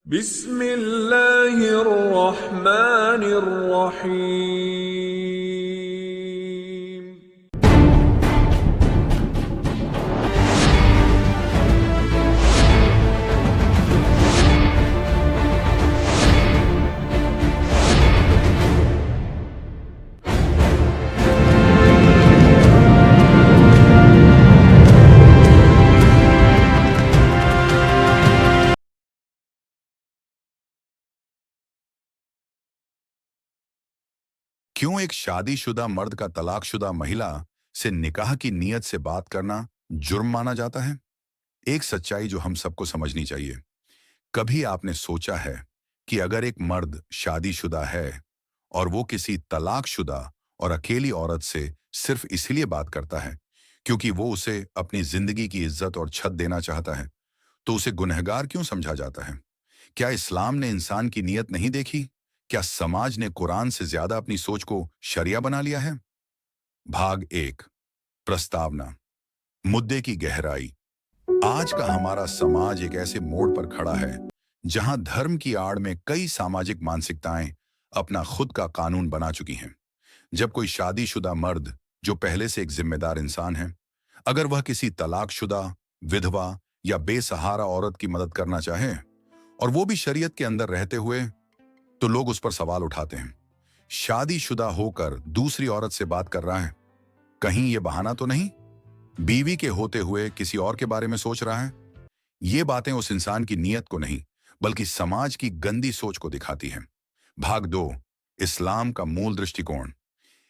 बिस्मिल्लाहिर्रहमानिर्रहीम। क्यों एक शादीशुदा मर्द का तलाकशुदा महिला से निकाह की नीयत से बात करना जुर्म माना जाता है? एक सच्चाई जो हम सबको समझनी चाहिए। कभी आपने सोचा है कि अगर एक मर्द शादीशुदा है और वो किसी तलाकशुदा और अकेली औरत से सिर्फ इसलिए बात करता है क्योंकि वो उसे अपनी जिंदगी की इज्जत और छत देना चाहता है, तो उसे गुनहगार क्यों समझा जाता है? क्या इस्लाम ने इंसान की नीयत नहीं देखी? क्या समाज ने कुरान से ज्यादा अपनी सोच को शरिया बना लिया है? भाग एक, प्रस्तावना। मुद्दे की गहराई। आज का हमारा समाज एक ऐसे मोड़ पर खड़ा है जहां धर्म की आड़ में कई सामाजिक मानसिकताएं अपना खुद का कानून बना चुकी हैं। जब कोई शादीशुदा मर्द, जो पहले से एक जिम्मेदार इंसान है, अगर वह किसी तलाकशुदा, विधवा या बेसहारा औरत की मदद करना चाहे, और वो भी शरीयत के अंदर रहते हुए, तो लोग उस पर सवाल उठाते हैं। शादीशुदा होकर दूसरी औरत से बात कर रहा है, कहीं ये बहाना तो नहीं? बीवी के होते हुए किसी और के बारे में सोच रहा है? ये बातें उस इंसान की नीयत को नहीं, बल्कि समाज की गंदी सोच को दिखाती हैं। भाग दो, इस्लाम का मूल दृष्टिकोण।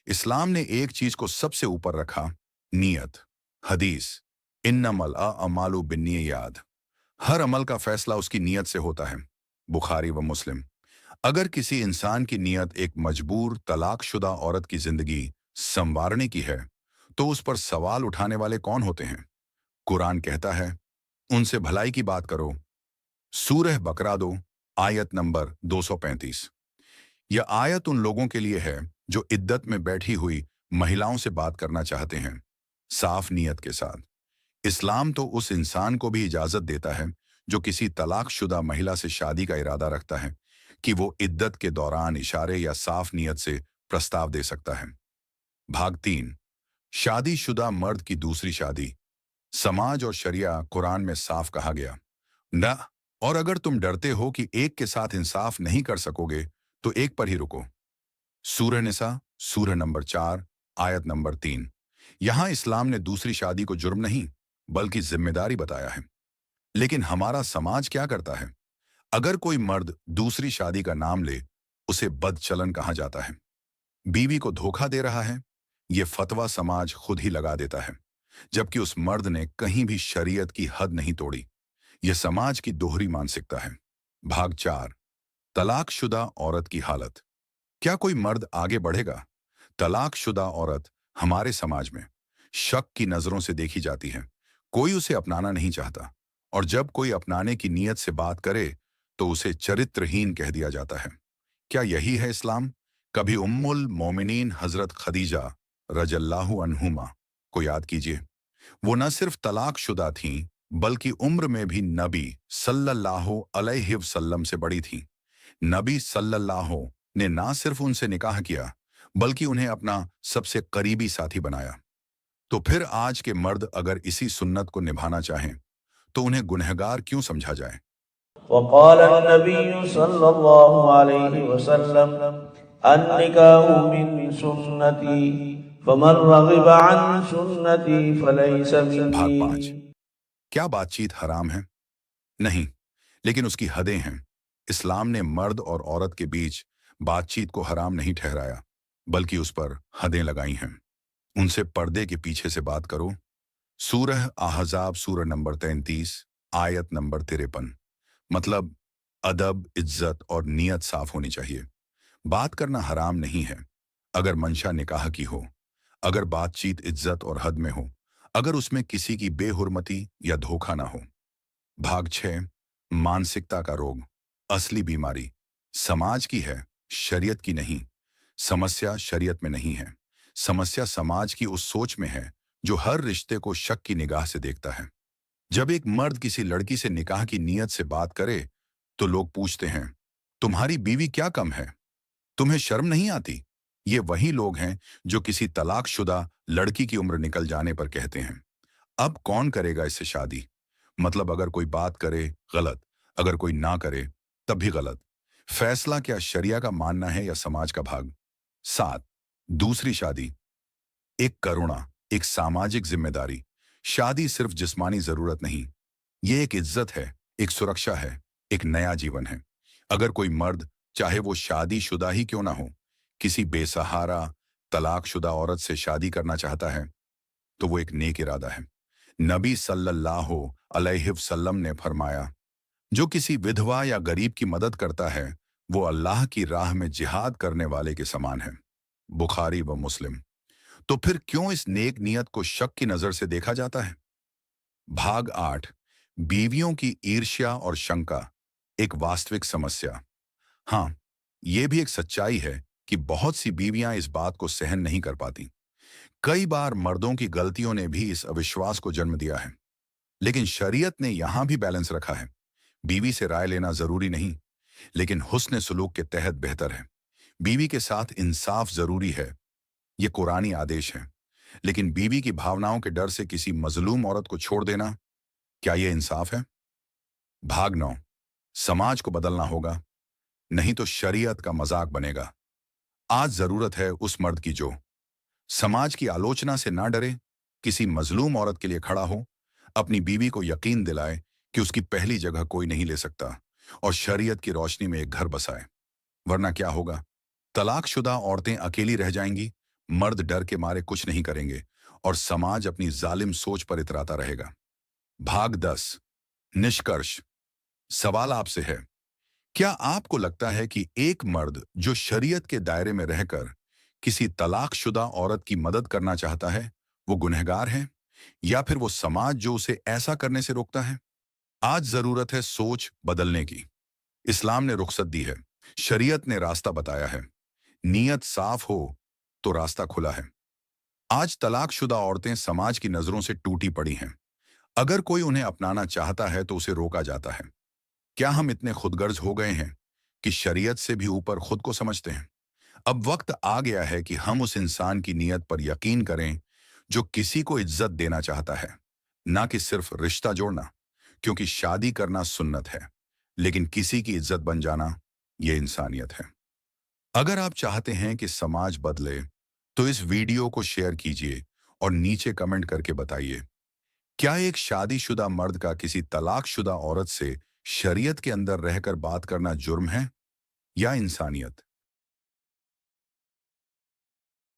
इस्लाम ने एक चीज को सबसे ऊपर रखा, नीयत। हदीस, इन्नमल अमालु बिन्नियात। हर अमल का फैसला उसकी नीयत से होता है। बुखारी व मुस्लिम। अगर किसी इंसान की नीयत एक मजबूर तलाकशुदा औरत की जिंदगी संवारने की है, तो उस पर सवाल उठाने वाले कौन होते हैं? कुरान कहता है, उनसे भलाई की बात करो। सूरह बकरा दो, आयत नंबर 235। यह आयत उन लोगों के लिए है जो इद्दत में बैठी हुई महिलाओं से बात करना चाहते हैं, साफ नीयत के साथ। इस्लाम तो उस इंसान को भी इजाजत देता है जो किसी तलाकशुदा महिला से शादी का इरादा रखता है, कि वो इद्दत के दौरान इशारे या साफ नीयत से प्रस्ताव दे सकता है। भाग तीन, शादीशुदा मर्द की दूसरी शादी। समाज और शरिया कुरान में साफ कहा गया, न, और अगर तुम डरते हो कि एक के साथ इंसाफ नहीं कर सकोगे, तो एक पर ही रुको। सूरह निसा, सूरह नंबर 4, आयत नंबर 3। यहां इस्लाम ने दूसरी शादी को जुर्म नहीं, बल्कि जिम्मेदारी बताया है। लेकिन हमारा समाज क्या करता है? अगर कोई मर्द दूसरी शादी का नाम ले, उसे बदचलन कहा जाता है। बीवी को धोखा दे रहा है, ये फतवा समाज खुद ही लगा देता है, जबकि उस मर्द ने कहीं भी शरीयत की हद नहीं तोड़ी। यह समाज की दोहरी मानसिकता है। भाग चार, तलाकशुदा औरत की हालत। क्या कोई मर्द आगे बढ़ेगा? तलाकशुदा औरत हमारे समाज में शक की नजरों से देखी जाती है। कोई उसे अपनाना नहीं चाहता, और जब कोई अपनाने की नीयत से बात करे, तो उसे चरित्रहीन कह दिया जाता है। क्या यही है इस्लाम? कभी उम्मुल मोमिनीन हजरत खदीजा रजल्लाहु अन्हुमा को याद कीजिए। वो न सिर्फ तलाकशुदा थीं, बल्कि उम्र में भी नबी सल्लल्लाहु अलैहि वसल्लम से बड़ी थीं। नबी सल्लल्लाहु ने ना सिर्फ उनसे निकाह किया, बल्कि उन्हें अपना सबसे करीबी साथी बनाया। तो फिर आज के मर्द अगर इसी सुन्नत को निभाना चाहें, तो उन्हें गुनहगार क्यों समझा जाए? वक़ाल नबी सल्लल्लाहु अलैहि वसल्लम अन्निकाहु मिन सुन्नती फमन रग़िब अन सुन्नती फलैसा भाग मिन्नी। 5, क्या बातचीत हराम है? नहीं, लेकिन उसकी हदें हैं। इस्लाम ने मर्द और औरत के बीच बातचीत को हराम नहीं ठहराया, बल्कि उस पर हदें लगाई हैं। उनसे पर्दे के पीछे से बात करो। सूरह अहज़ाब, सूरह नंबर 33, आयत नंबर 53। मतलब, अदब, इज्जत और नियत साफ होनी चाहिए। बात करना हराम नहीं है, अगर मंशा निकाह की हो, अगर बातचीत इज्जत और हद में हो, अगर उसमें किसी की बेहुरमती या धोखा ना हो। भाग 6, मानसिकता का रोग। असली बीमारी समाज की है, शरीयत की नहीं। समस्या शरीयत में नहीं है, समस्या समाज की उस सोच में है जो हर रिश्ते को शक की निगाह से देखता है। जब एक मर्द किसी लड़की से निकाह की नीयत से बात करे, तो लोग पूछते हैं, तुम्हारी बीवी क्या कम है, तुम्हें शर्म नहीं आती? ये वही लोग हैं जो किसी तलाकशुदा लड़की की उम्र निकल जाने पर कहते हैं, अब कौन करेगा इससे शादी? मतलब अगर कोई बात करे गलत, अगर कोई ना करे तब भी गलत। फैसला क्या शरिया का मानना है या समाज का भाग? 7, दूसरी शादी। एक करुणा, एक सामाजिक जिम्मेदारी। शादी सिर्फ जिस्मानी जरूरत नहीं, ये एक इज्जत है, एक सुरक्षा है, एक नया जीवन है। अगर कोई मर्द, चाहे वो शादीशुदा ही क्यों ना हो, किसी बेसहारा तलाकशुदा औरत से शादी करना चाहता है, तो वो एक नेक इरादा है। नबी सल्लल्लाहु अलैहि वसल्लम ने फरमाया, जो किसी विधवा या गरीब की मदद करता है, वो अल्लाह की राह में जिहाद करने वाले के समान है। बुखारी व मुस्लिम। तो फिर क्यों इस नेक नियत को शक की नजर से देखा जाता है? भाग 8, बीवियों की ईर्ष्या और शंका, एक वास्तविक समस्या। हाँ, यह भी एक सच्चाई है कि बहुत सी बीवियां इस बात को सहन नहीं कर पाती। कई बार मर्दों की गलतियों ने भी इस अविश्वास को जन्म दिया है, लेकिन शरीयत ने यहां भी बैलेंस रखा है। बीवी से राय लेना जरूरी नहीं, लेकिन हुस्न सुलूक के तहत बेहतर है। बीवी के साथ इंसाफ जरूरी है, ये कुरानी आदेश है। लेकिन बीवी की भावनाओं के डर से किसी मजलूम औरत को छोड़ देना, क्या यह इंसाफ है? भाग 9, समाज को बदलना होगा, नहीं तो शरीयत का मजाक बनेगा। आज जरूरत है उस मर्द की जो समाज की आलोचना से ना डरे, किसी मजलूम औरत के लिए खड़ा हो, अपनी बीवी को यकीन दिलाए कि उसकी पहली जगह कोई नहीं ले सकता, और शरीयत की रोशनी में एक घर बसाए। वरना क्या होगा? तलाकशुदा औरतें अकेली रह जाएंगी, मर्द डर के मारे कुछ नहीं करेंगे, और समाज अपनी जालिम सोच पर इतराता रहेगा। भाग 10, निष्कर्ष। सवाल आपसे है, क्या आपको लगता है कि एक मर्द जो शरीयत के दायरे में रहकर किसी तलाकशुदा औरत की मदद करना चाहता है, वो गुनहगार है, या फिर वो समाज जो उसे ऐसा करने से रोकता है? आज जरूरत है सोच बदलने की। इस्लाम ने रुखसत दी है, शरीयत ने रास्ता बताया है। नीयत साफ हो तो रास्ता खुला है। आज तलाकशुदा औरतें समाज की नजरों से टूटी पड़ी हैं। अगर कोई उन्हें अपनाना चाहता है तो उसे रोका जाता है। क्या हम इतने खुदगर्ज हो गए हैं कि शरीयत से भी ऊपर खुद को समझते हैं? अब वक्त आ गया है कि हम उस इंसान की नीयत पर यकीन करें जो किसी को इज्जत देना चाहता है, ना कि सिर्फ रिश्ता जोड़ना। क्योंकि शादी करना सुन्नत है, लेकिन किसी की इज्जत बन जाना, यह इंसानियत है। अगर आप चाहते हैं कि समाज बदले, तो इस वीडियो को शेयर कीजिए और नीचे कमेंट करके बताइए, क्या एक शादीशुदा मर्द का किसी तलाकशुदा औरत से शरीयत के अंदर रहकर बात करना जुर्म है या इंसानियत?